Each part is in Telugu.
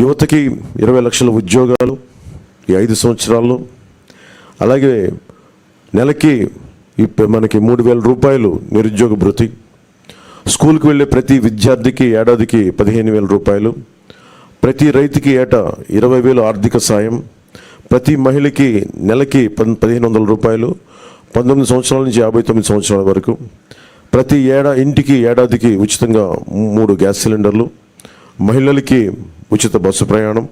యువతకి 20 లక్షల ఉద్యోగాలు ఈ 5 సంవత్సరాల్లో, అలాగే నెలకి మనకి 3,000 రూపాయలు నిరుద్యోగ భృతి, స్కూల్కి వెళ్ళే ప్రతి విద్యార్థికి ఏడాదికి 15,000 రూపాయలు, ప్రతి రైతుకి ఏటా 20,000 ఆర్థిక సాయం, ప్రతి మహిళకి నెలకి 1,500 రూపాయలు 19 సంవత్సరాల నుంచి 59 సంవత్సరాల వరకు, ప్రతి ఇంటికి ఏడాదికి ఉచితంగా 3 గ్యాస్ సిలిండర్లు, మహిళలకి ఉచిత బస్సు ప్రయాణం,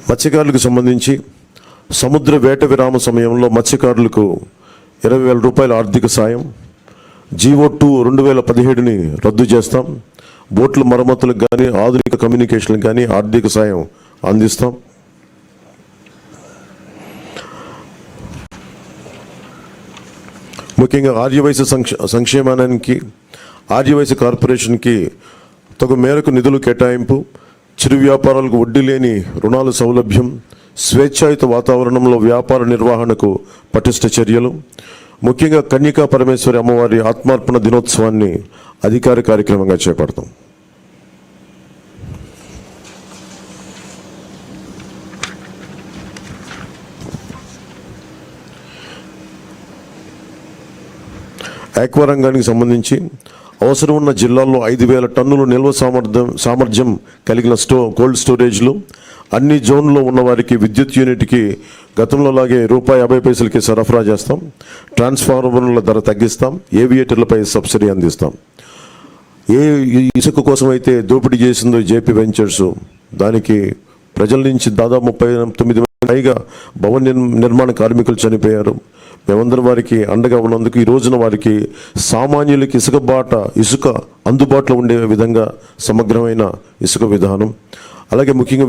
మత్స్యకారులకు సంబంధించి సముద్ర వేట విరామ సమయంలో మత్స్యకారులకు 20,000 రూపాయల ఆర్థిక సాయం, జీవో2 2017ని రద్దు చేస్తాం, బోట్ల మరమ్మతులకు కానీ ఆధునిక కమ్యూనికేషన్లకు కానీ ఆర్థిక సాయం అందిస్తాం. ముఖ్యంగా ఆర్యవైశ్య సంక్షేమానికి ఆర్యవైశ్య కార్పొరేషన్కి తగు మేరకు నిధులు కేటాయింపు, చిరు వ్యాపారాలకు వడ్డీ లేని రుణాల సౌలభ్యం, స్వేచ్ఛాయుత వాతావరణంలో వ్యాపార నిర్వహణకు పటిష్ట చర్యలు, ముఖ్యంగా కన్యకా పరమేశ్వరి అమ్మవారి ఆత్మార్పణ దినోత్సవాన్ని అధికార కార్యక్రమంగా చేపడతాం. ఆక్వా రంగానికి సంబంధించి అవసరం ఉన్న జిల్లాల్లో 5,000 టన్నులు నిల్వ సామర్థ్యం కలిగిన కోల్డ్ స్టోరేజ్లు, అన్ని జోన్లో ఉన్న వారికి విద్యుత్ యూనిట్కి గతంలో లాగే ₹50 సరఫరా చేస్తాం, ట్రాన్స్ఫార్మర్ల ధర తగ్గిస్తాం, ఏవియేటర్లపై సబ్సిడీ అందిస్తాం. ఏ ఇసుక కోసం అయితే దోపిడీ చేసిందో జేపీ వెంచర్స్, దానికి ప్రజల నుంచి దాదాపు 39 పైగా భవన నిర్మాణ కార్మికులు చనిపోయారు. మేమందరం వారికి అండగా ఉన్నందుకు ఈ రోజున వారికి సామాన్యులకి ఇసుక అందుబాటులో ఉండే విధంగా సమగ్రమైన ఇసుక విధానం, అలాగే ముఖ్యంగా